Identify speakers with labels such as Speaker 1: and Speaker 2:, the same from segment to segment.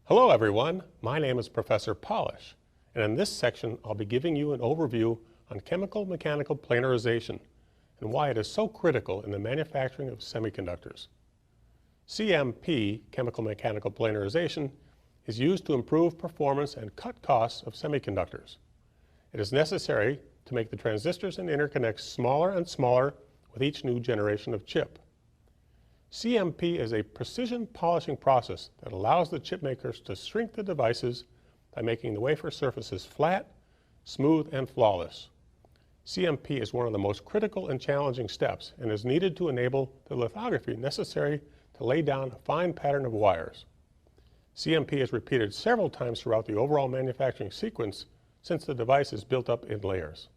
Speaker 1: Hello everyone, my name is Professor Polish, and in this section I'll be giving you an overview on chemical mechanical planarization and why it is so critical in the manufacturing of semiconductors. CMP, chemical mechanical planarization, is used to improve performance and cut costs of semiconductors. It is necessary to make the transistors and interconnects smaller and smaller with each new generation of chip. CMP is a precision polishing process that allows the chip makers to shrink the devices by making the wafer surfaces flat, smooth, and flawless. CMP is one of the most critical and challenging steps and is needed to enable the lithography necessary to lay down a fine pattern of wires. CMP is repeated several times throughout the overall manufacturing sequence since the device is built up in layers.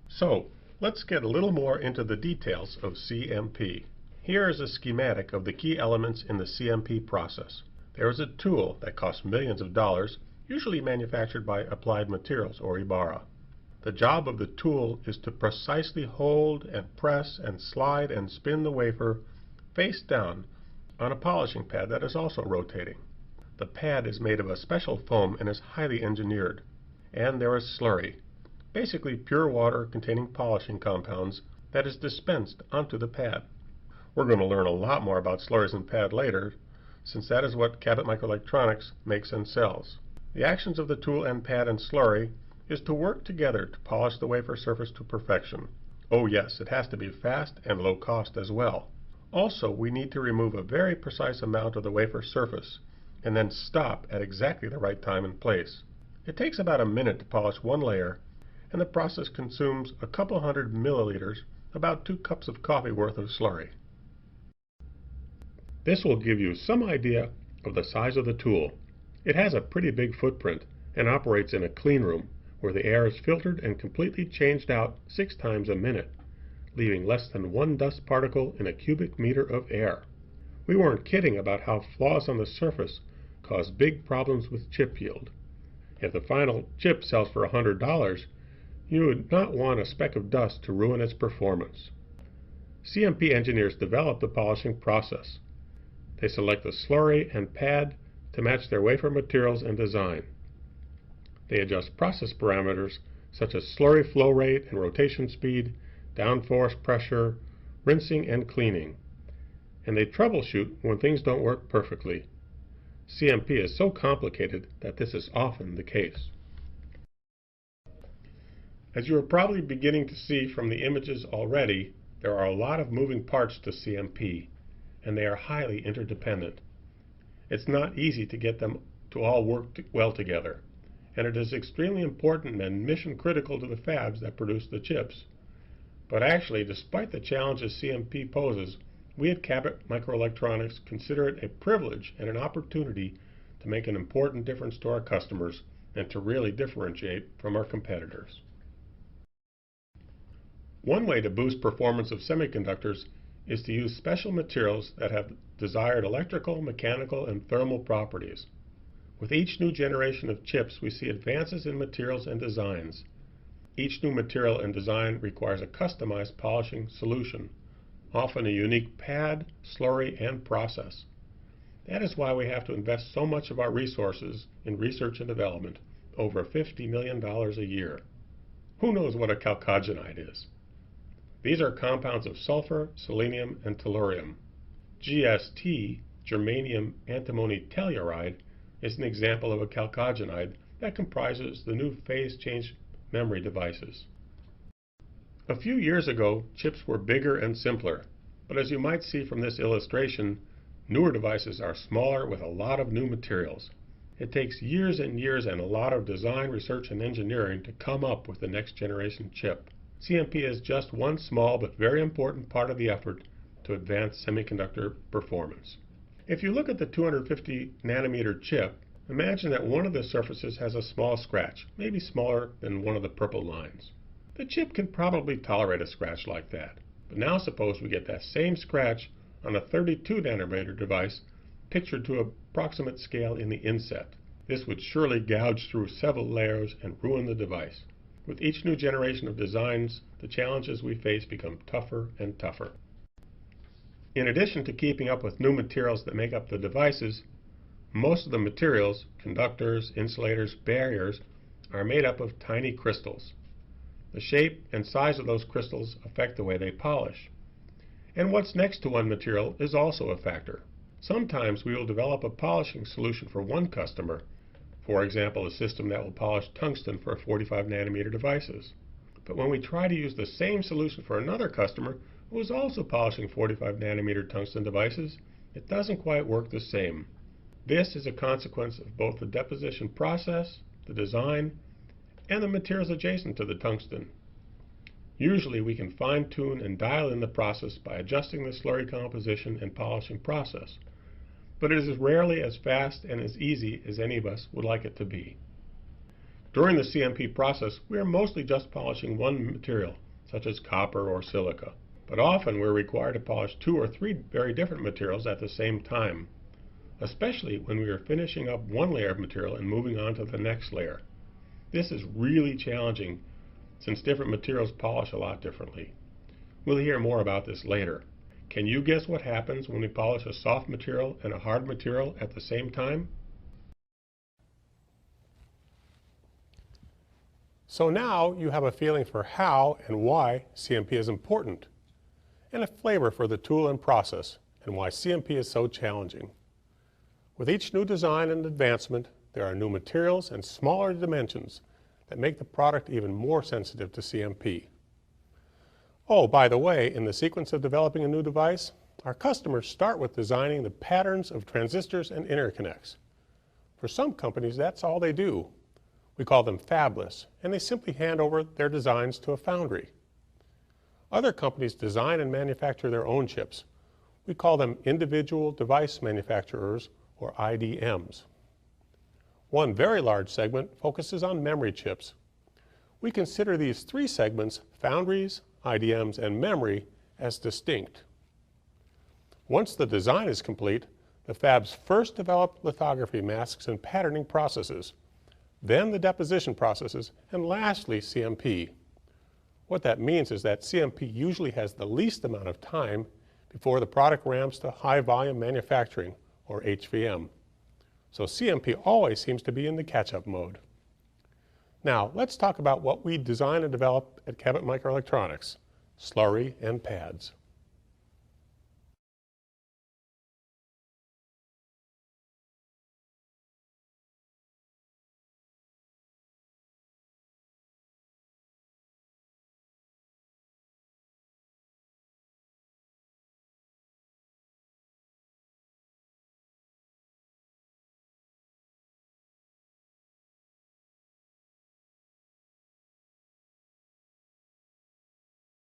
Speaker 1: So, let's get a little more into the details of CMP. Here is a schematic of the key elements in the CMP process. There is a tool that costs millions of dollars, usually manufactured by Applied Materials or Ibarra. The job of the tool is to precisely hold and press and slide and spin the wafer face down on a polishing pad that is also rotating. The pad is made of a special foam and is highly engineered. And there is slurry, basically pure water containing polishing compounds that is dispensed onto the pad. We're going to learn a lot more about slurries and pad later, since that is what Cabot Microelectronics makes and sells. The actions of the tool and pad and slurry is to work together to polish the wafer surface to perfection. Oh yes, it has to be fast and low cost as well. Also, we need to remove a very precise amount of the wafer surface and then stop at exactly the right time and place. It takes about a minute to polish one layer, and the process consumes a couple hundred milliliters, about 2 cups of coffee worth of slurry. This will give you some idea of the size of the tool. It has a pretty big footprint and operates in a clean room where the air is filtered and completely changed out 6 times a minute, leaving less than 1 dust particle in a cubic meter of air. We weren't kidding about how flaws on the surface cause big problems with chip yield. If the final chip sells for $100, you would not want a speck of dust to ruin its performance. CMP engineers develop the polishing process. They select the slurry and pad to match their wafer materials and design. They adjust process parameters such as slurry flow rate and rotation speed, downforce pressure, rinsing and cleaning. And they troubleshoot when things don't work perfectly. CMP is so complicated that this is often the case. As you are probably beginning to see from the images already, there are a lot of moving parts to CMP, and they are highly interdependent. It's not easy to get them to all work well together, and it is extremely important and mission critical to the fabs that produce the chips. But actually, despite the challenges CMP poses, we at Cabot Microelectronics consider it a privilege and an opportunity to make an important difference to our customers and to really differentiate from our competitors. One way to boost performance of semiconductors is to use special materials that have desired electrical, mechanical, and thermal properties. With each new generation of chips, we see advances in materials and designs. Each new material and design requires a customized polishing solution, often a unique pad, slurry, and process. That is why we have to invest so much of our resources in research and development, over $50 million a year. Who knows what a chalcogenide is? These are compounds of sulfur, selenium, and tellurium. GST, germanium antimony telluride, is an example of a chalcogenide that comprises the new phase change memory devices. A few years ago, chips were bigger and simpler, but as you might see from this illustration, newer devices are smaller with a lot of new materials. It takes years and years and a lot of design, research, and engineering to come up with the next generation chip. CMP is just one small but very important part of the effort to advance semiconductor performance. If you look at the 250 nanometer chip, imagine that one of the surfaces has a small scratch, maybe smaller than one of the purple lines. The chip can probably tolerate a scratch like that. But now suppose we get that same scratch on a 32 nanometer device pictured to approximate scale in the inset. This would surely gouge through several layers and ruin the device. With each new generation of designs, the challenges we face become tougher and tougher. In addition to keeping up with new materials that make up the devices, most of the materials, conductors, insulators, barriers, are made up of tiny crystals. The shape and size of those crystals affect the way they polish. And what's next to one material is also a factor. Sometimes we will develop a polishing solution for one customer, for example, a system that will polish tungsten for 45 nanometer devices. But when we try to use the same solution for another customer who is also polishing 45 nanometer tungsten devices, it doesn't quite work the same. This is a consequence of both the deposition process, the design, and the materials adjacent to the tungsten. Usually we can fine-tune and dial in the process by adjusting the slurry composition and polishing process, but it is rarely as fast and as easy as any of us would like it to be. During the CMP process, we are mostly just polishing one material, such as copper or silica, but often we're required to polish 2 or 3 very different materials at the same time, especially when we are finishing up one layer of material and moving on to the next layer. This is really challenging since different materials polish a lot differently. We'll hear more about this later. Can you guess what happens when we polish a soft material and a hard material at the same time? So now you have a feeling for how and why CMP is important, and a flavor for the tool and process, and why CMP is so challenging. With each new design and advancement, there are new materials and smaller dimensions that make the product even more sensitive to CMP. Oh, by the way, in the sequence of developing a new device, our customers start with designing the patterns of transistors and interconnects. For some companies, that's all they do. We call them fabless, and they simply hand over their designs to a foundry. Other companies design and manufacture their own chips. We call them individual device manufacturers, or IDMs. One very large segment focuses on memory chips. We consider these 3 segments, foundries, IDMs, and memory, as distinct. Once the design is complete, the fabs first develop lithography masks and patterning processes, then the deposition processes, and lastly CMP. What that means is that CMP usually has the least amount of time before the product ramps to high volume manufacturing, or HVM. So CMP always seems to be in the catch-up mode. Now let's talk about what we design and develop at Cabot Microelectronics, slurry and pads.